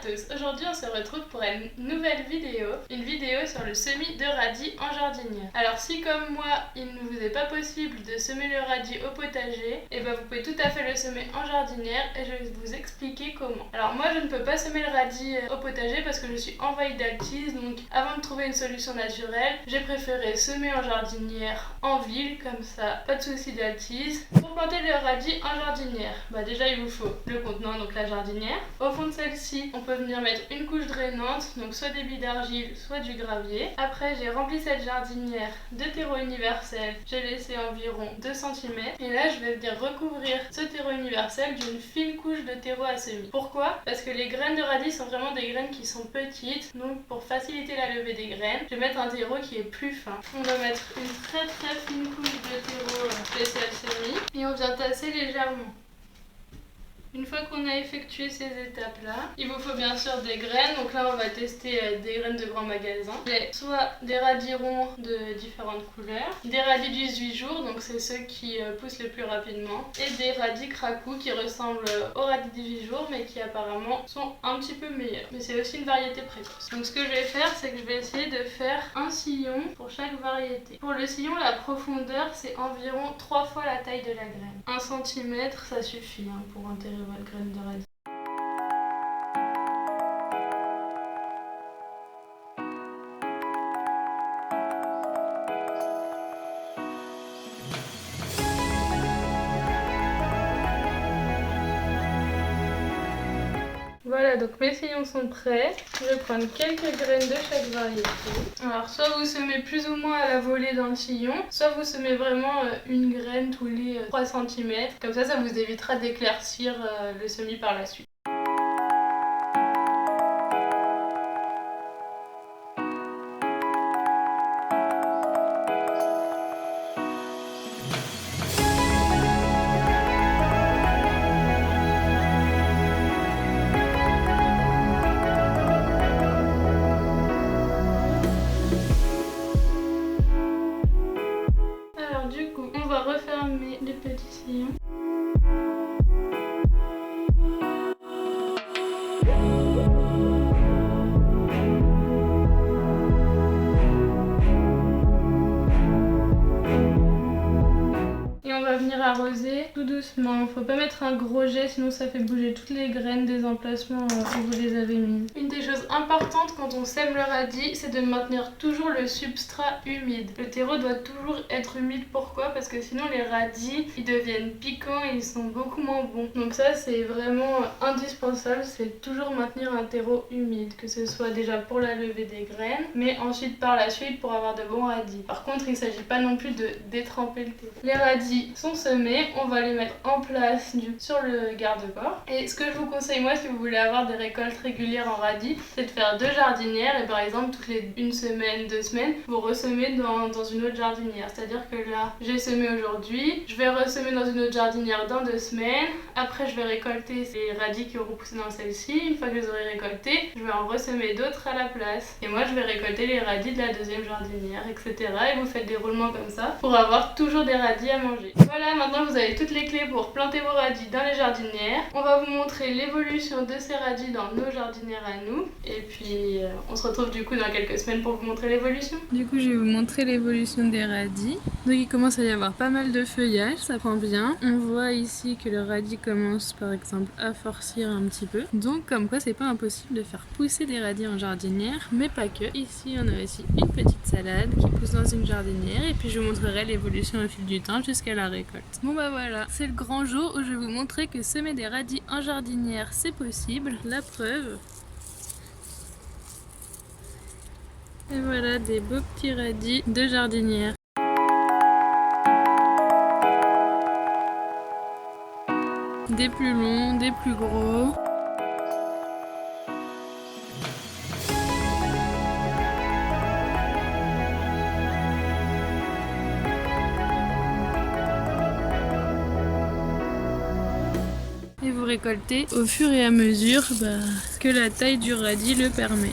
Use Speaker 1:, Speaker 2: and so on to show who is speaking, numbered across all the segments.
Speaker 1: tous, aujourd'hui on se retrouve pour une nouvelle vidéo, sur le semis de radis en jardinière. Alors si comme moi il ne vous est pas possible de semer le radis au potager, et ben vous pouvez tout à fait le semer en jardinière et je vais vous expliquer comment. Alors moi je ne peux pas semer le radis au potager parce que je suis envahie d'altise, donc avant de trouver une solution naturelle, j'ai préféré semer en jardinière en ville, comme ça pas de souci d'altise. Pour planter le radis en jardinière, bah déjà il vous faut le contenant, donc la jardinière. Au fond de celle-ci, on peut venir mettre une couche drainante, donc soit des billes d'argile, soit du gravier. Après, j'ai rempli cette jardinière de terreau universel. J'ai laissé environ 2 cm. Et là, je vais venir recouvrir ce terreau universel d'une fine couche de terreau à semis. Pourquoi? Parce que les graines de radis sont vraiment des graines qui sont petites. Donc, pour faciliter la levée des graines, je vais mettre un terreau qui est plus fin. On va mettre une très fine couche de terreau spécial semis. Et on vient tasser légèrement. Une fois qu'on a effectué ces étapes-là, il vous faut bien sûr des graines. Donc là, on va tester des graines de grands magasins. J'ai soit des radis ronds de différentes couleurs, des radis 18 jours, donc c'est ceux qui poussent le plus rapidement, et des radis cracou qui ressemblent aux radis 18 jours, mais qui apparemment sont un petit peu meilleurs. Mais c'est aussi une variété précoce. Donc ce que je vais faire, c'est que je vais essayer de faire un sillon pour chaque variété. Pour le sillon, la profondeur, c'est environ 3 fois la taille de la graine. 1 cm, ça suffit pour enterrer votre graine de radis. Voilà, donc mes sillons sont prêts. Je vais prendre quelques graines de chaque variété. Alors, soit vous semez plus ou moins à la volée dans le sillon, soit vous semez vraiment une graine tous les 3 cm. Comme ça vous évitera d'éclaircir le semis par la suite. Du coup, on va refermer les petits sillons. Et on va venir arroser tout doucement. Faut pas mettre un gros jet, sinon ça fait bouger toutes les graines des emplacements où vous les avez mises. Une des choses importantes quand on sème le radis, c'est de maintenir toujours le substrat humide. Le terreau doit toujours être humide. Pourquoi? Parce que sinon les radis, ils deviennent piquants et ils sont beaucoup moins bons. Donc ça, c'est vraiment indispensable, c'est toujours maintenir un terreau humide, que ce soit déjà pour la levée des graines, mais ensuite par la suite pour avoir de bons radis. Par contre, il ne s'agit pas non plus de détremper le terreau. Les radis sont semés, on va les mettre en place sur le garde-corps. Et ce que je vous conseille, moi, si vous voulez avoir des récoltes régulières en radis, c'est de faire 2 jardinières et par exemple toutes les 1 semaine, 2 semaines, vous ressemez dans une autre jardinière. C'est-à-dire que là, j'ai semé aujourd'hui, je vais ressemer dans une autre jardinière dans 2 semaines, après je vais récolter ces radis qui auront poussé dans celle-ci. Une fois que je les aurai récoltés, je vais en ressemer d'autres à la place. Et moi, je vais récolter les radis de la 2e jardinière, etc. Et vous faites des roulements comme ça pour avoir toujours des radis à manger. Voilà, maintenant vous avez toutes les clés pour planter vos radis dans les jardinières. On va vous montrer l'évolution de ces radis dans nos jardinières à nous. Et puis on se retrouve du coup dans quelques semaines pour vous montrer l'évolution. Du coup, je vais vous montrer l'évolution des radis. Donc il commence à y avoir pas mal de feuillage, ça prend bien. On voit ici que le radis commence par exemple à forcir un petit peu. Donc comme quoi c'est pas impossible de faire pousser des radis en jardinière, mais pas que. Ici on a aussi une petite salade qui pousse dans une jardinière et puis je vous montrerai l'évolution au fil du temps jusqu'à la récolte. Bon bah voilà, c'est le grand jour où je vais vous montrer que semer des radis en jardinière c'est possible. La preuve. Et voilà des beaux petits radis de jardinière. Des plus longs, des plus gros. Et vous récoltez au fur et à mesure que la taille du radis le permet.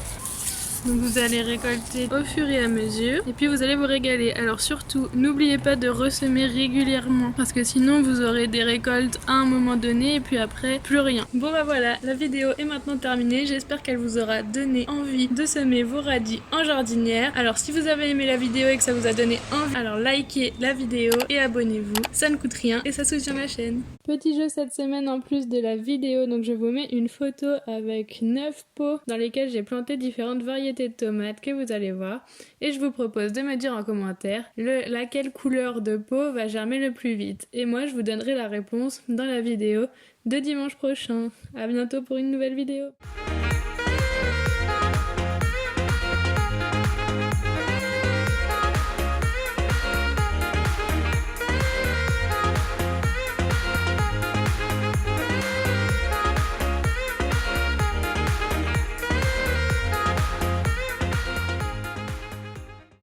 Speaker 1: Donc vous allez récolter au fur et à mesure et puis vous allez vous régaler. Alors surtout, n'oubliez pas de ressemer régulièrement parce que sinon vous aurez des récoltes à un moment donné et puis après plus rien. Bon bah voilà, la vidéo est maintenant terminée. J'espère qu'elle vous aura donné envie de semer vos radis en jardinière. Alors si vous avez aimé la vidéo et que ça vous a donné envie, alors likez la vidéo et abonnez-vous. Ça ne coûte rien et ça soutient ma chaîne. Petit jeu cette semaine en plus de la vidéo, donc je vous mets une photo avec 9 pots dans lesquels j'ai planté différentes variétés de tomates que vous allez voir et je vous propose de me dire en commentaire laquelle couleur de pot va germer le plus vite et moi je vous donnerai la réponse dans la vidéo de dimanche prochain. À bientôt pour une nouvelle vidéo.